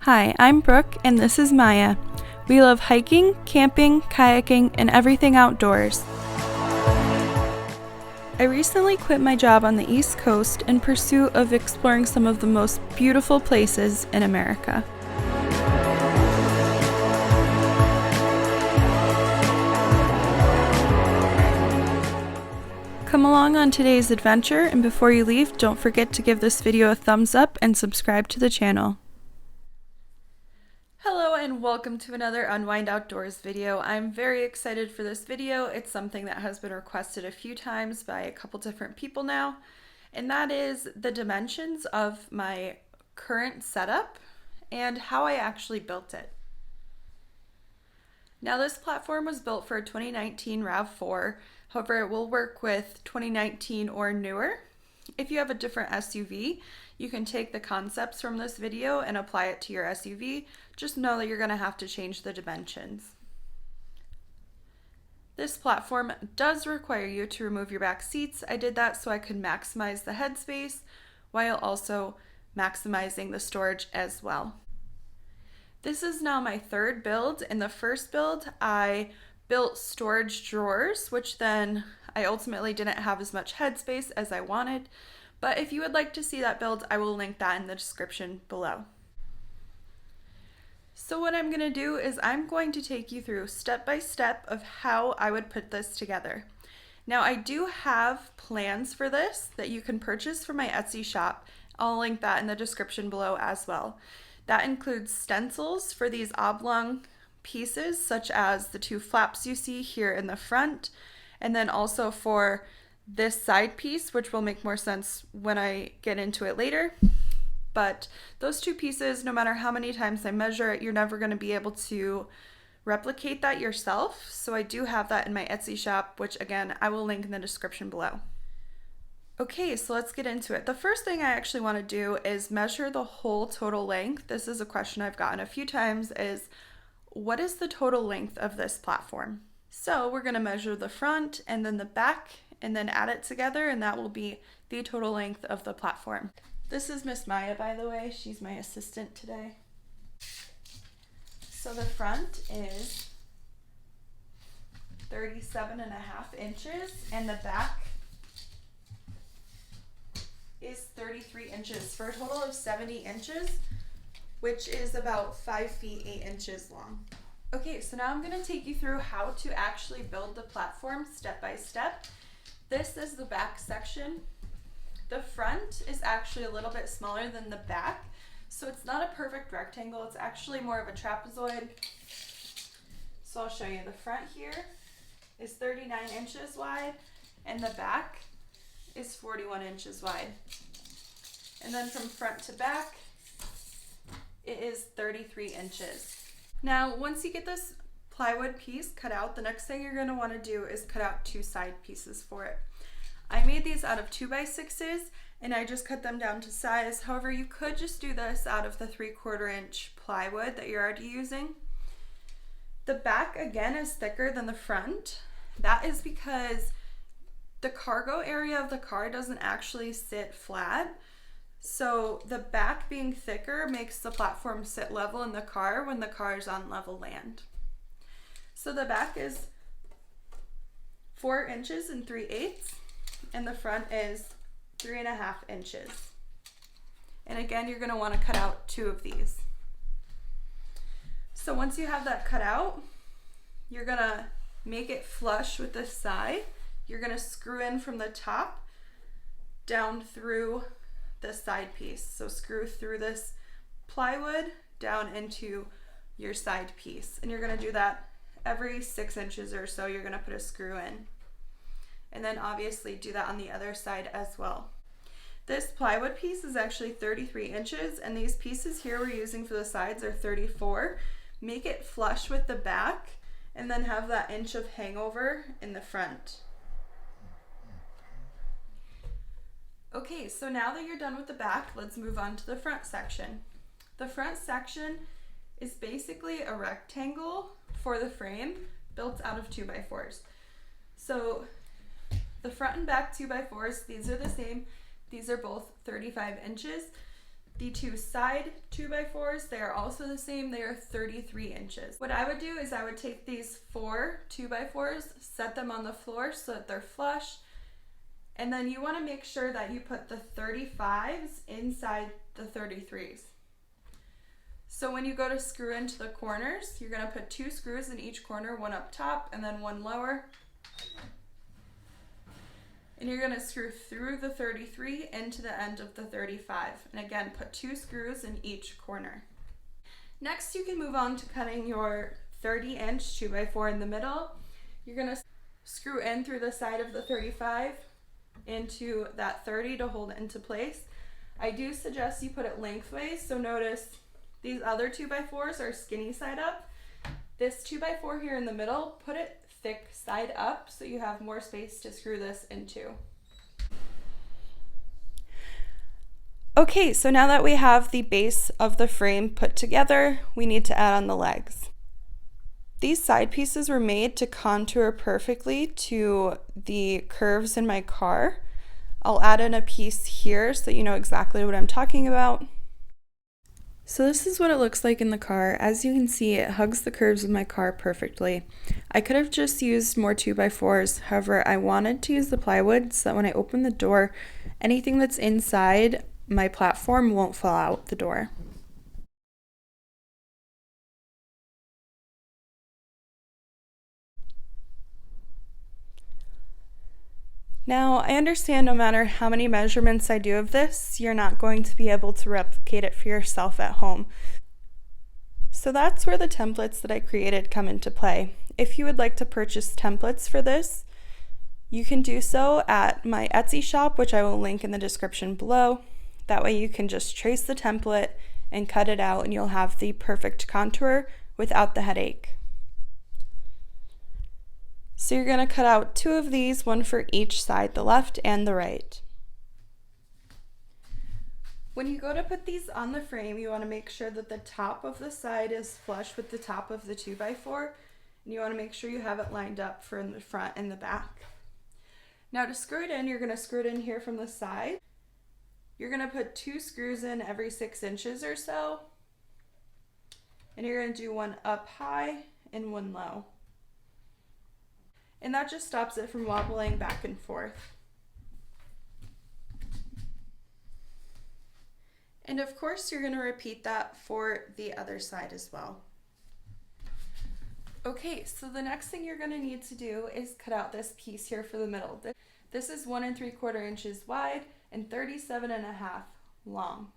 Hi, I'm Brooke, and this is Maya. We love hiking, camping, kayaking, and everything outdoors. I recently quit my job on the East Coast in pursuit of exploring some of the most beautiful places in America. Come along on today's adventure, and before you leave, don't forget to give this video a thumbs up and subscribe to the channel. Hello and welcome to another Unwind Outdoors video. I'm very excited for this video. It's something that has been requested a few times by a couple different people now, and that is the dimensions of my current setup and how I actually built it. Now, this platform was built for a 2019 RAV4. However, it will work with 2019 or newer. If you have a different SUV, you can take the concepts from this video and apply it to your SUV. Just know that you're going to have to change the dimensions. This platform does require you to remove your back seats. I did that so I could maximize the headspace while also maximizing the storage as well. This is now my third build. In the first build, I built storage drawers, which then I ultimately didn't have as much headspace as I wanted. But if you would like to see that build, I will link that in the description below. So what I'm going to do is I'm going to take you through step by step of how I would put this together. Now, I do have plans for this that you can purchase from my Etsy shop. I'll link that in the description below as well. That includes stencils for these oblong pieces, such as the two flaps you see here in the front, and then also for this side piece, which will make more sense when I get into it later. But those two pieces, no matter how many times I measure it, you're never going to be able to replicate that yourself. So I do have that in my Etsy shop, which again, I will link in the description below. Okay, so let's get into it. The first thing I actually want to do is measure the whole total length. This is a question I've gotten a few times, is what is the total length of this platform? So we're going to measure the front and then the back and then add it together, and that will be the total length of the platform. This is Miss Maya, by the way. She's my assistant today. So the front is 37.5 inches and the back is 33 inches for a total of 70 inches, which is about 5 feet 8 inches long. Okay, so now I'm going to take you through how to actually build the platform step by step. This is the back section. The front is actually a little bit smaller than the back, so it's not a perfect rectangle. It's actually more of a trapezoid. So I'll show you. The front here is 39 inches wide, and the back is 41 inches wide. And then from front to back, it is 33 inches. Now, once you get this plywood piece cut out, the next thing you're going to want to do is cut out two side pieces for it. I made these out of 2x6s and I just cut them down to size. However, you could just do this out of the 3/4 inch plywood that you're already using. The back again is thicker than the front. That is because the cargo area of the car doesn't actually sit flat. So the back being thicker makes the platform sit level in the car when the car is on level land. So the back is 4 inches and 3/8, and the front is 3.5 inches. And again, you're going to want to cut out two of these. So once you have that cut out, you're going to make it flush with this side. You're going to screw in from the top down through this side piece. So screw through this plywood down into your side piece. And you're going to do that every 6 inches or so. You're going to put a screw in. And then obviously do that on the other side as well. This plywood piece is actually 33 inches, and these pieces here we're using for the sides are 34. Make it flush with the back and then have that inch of hangover in the front. Okay, so now that you're done with the back, let's move on to the front section. The front section is basically a rectangle for the frame built out of 2x4s. So the front and back 2x4s, these are the same. These are both 35 inches. The two side 2x4s, they are also the same. They are 33 inches. What I would do is I would take these 4 2x4s, set them on the floor so that they're flush, and then you want to make sure that you put the 35s inside the 33s. So when you go to screw into the corners, you're going to put 2 screws in each corner, one up top and then one lower. And you're going to screw through the 33 into the end of the 35. And again, put 2 screws in each corner. Next, you can move on to cutting your 30-inch 2x4 in the middle. You're going to screw in through the side of the 35 into that 30 to hold it into place. I do suggest you put it lengthways, so notice these other 2x4s are skinny side up. This 2x4 here in the middle, put it thick side up so you have more space to screw this into. Okay, so now that we have the base of the frame put together, we need to add on the legs. These side pieces were made to contour perfectly to the curves in my car. I'll add in a piece here so that you know exactly what I'm talking about. So this is what it looks like in the car. As you can see, it hugs the curves of my car perfectly. I could have just used more 2x4s, however, I wanted to use the plywood so that when I open the door, anything that's inside my platform won't fall out the door. Now, I understand no matter how many measurements I do of this, you're not going to be able to replicate it for yourself at home. So that's where the templates that I created come into play. If you would like to purchase templates for this, you can do so at my Etsy shop, which I will link in the description below. That way you can just trace the template and cut it out and you'll have the perfect contour without the headache. So you're going to cut out 2 of these, one for each side, the left and the right. When you go to put these on the frame, you want to make sure that the top of the side is flush with the top of the 2x4, and you want to make sure you have it lined up for in the front and the back. Now to screw it in, you're going to screw it in here from the side. You're going to put 2 screws in every 6 inches or so, and you're going to do one up high and one low. And that just stops it from wobbling back and forth. And of course, you're going to repeat that for the other side as well. Okay, so the next thing you're going to need to do is cut out this piece here for the middle. This is 1 3/4 inches wide and 37.5 long.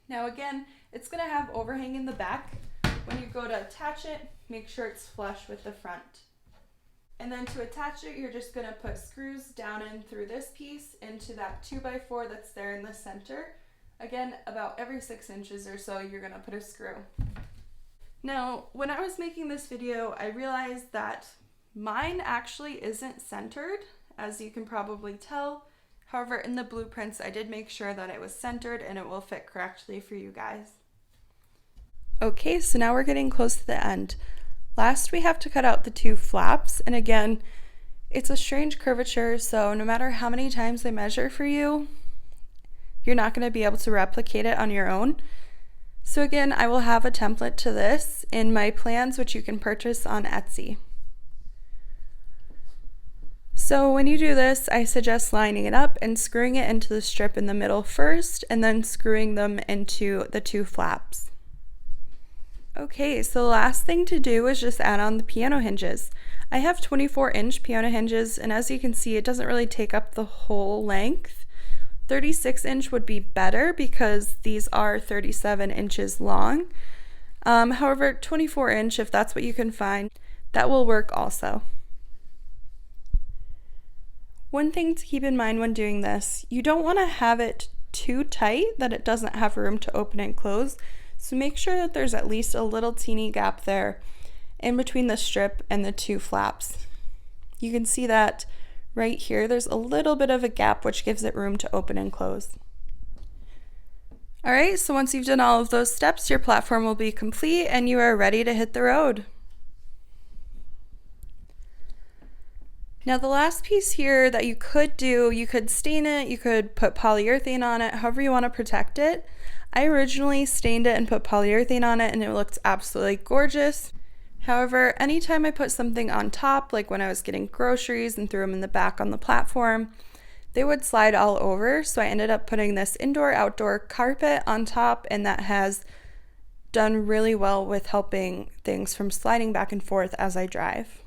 Now again, it's going to have overhang in the back. When you go to attach it, make sure it's flush with the front. And then to attach it, you're just going to put screws down in through this piece into that 2x4 that's there in the center. Again, about every 6 inches or so, you're going to put a screw. Now, when I was making this video, I realized that mine actually isn't centered, as you can probably tell. However, in the blueprints, I did make sure that it was centered and it will fit correctly for you guys. Okay, so now we're getting close to the end. Last, we have to cut out the 2 flaps, and again, it's a strange curvature, so no matter how many times they measure for you, you're not going to be able to replicate it on your own. So again, I will have a template to this in my plans, which you can purchase on Etsy. So when you do this, I suggest lining it up and screwing it into the strip in the middle first, and then screwing them into the 2 flaps. Okay, so the last thing to do is just add on the piano hinges. I have 24-inch piano hinges, and as you can see, it doesn't really take up the whole length. 36-inch would be better because these are 37 inches long. However, 24-inch, if that's what you can find, that will work also. One thing to keep in mind when doing this, you don't want to have it too tight that it doesn't have room to open and close. So make sure that there's at least a little teeny gap there in between the strip and the 2 flaps. You can see that right here, there's a little bit of a gap which gives it room to open and close. Alright, so once you've done all of those steps, your platform will be complete and you are ready to hit the road. Now the last piece here that you could do, you could stain it, you could put polyurethane on it, however you want to protect it. I originally stained it and put polyurethane on it and it looked absolutely gorgeous. However, anytime I put something on top, like when I was getting groceries and threw them in the back on the platform, they would slide all over. So I ended up putting this indoor-outdoor carpet on top, and that has done really well with helping things from sliding back and forth as I drive.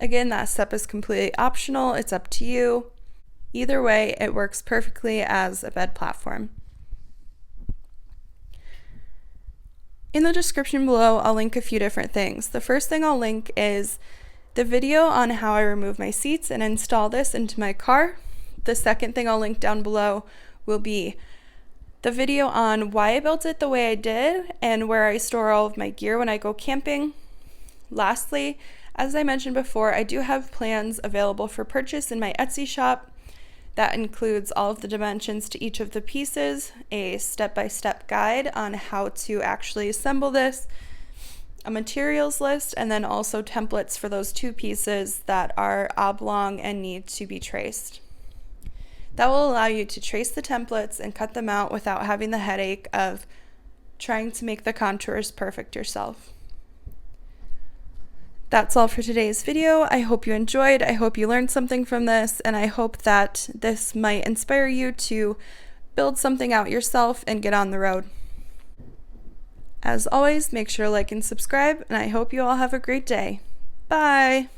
Again, that step is completely optional. It's up to you. Either way, it works perfectly as a bed platform. In the description below, I'll link a few different things. The first thing I'll link is the video on how I remove my seats and install this into my car. The second thing I'll link down below will be the video on why I built it the way I did and where I store all of my gear when I go camping. Lastly, as I mentioned before, I do have plans available for purchase in my Etsy shop. That includes all of the dimensions to each of the pieces, a step-by-step guide on how to actually assemble this, a materials list, and then also templates for those two pieces that are oblong and need to be traced. That will allow you to trace the templates and cut them out without having the headache of trying to make the contours perfect yourself. That's all for today's video. I hope you enjoyed. I hope you learned something from this, and I hope that this might inspire you to build something out yourself and get on the road. As always, make sure to like and subscribe, and I hope you all have a great day. Bye!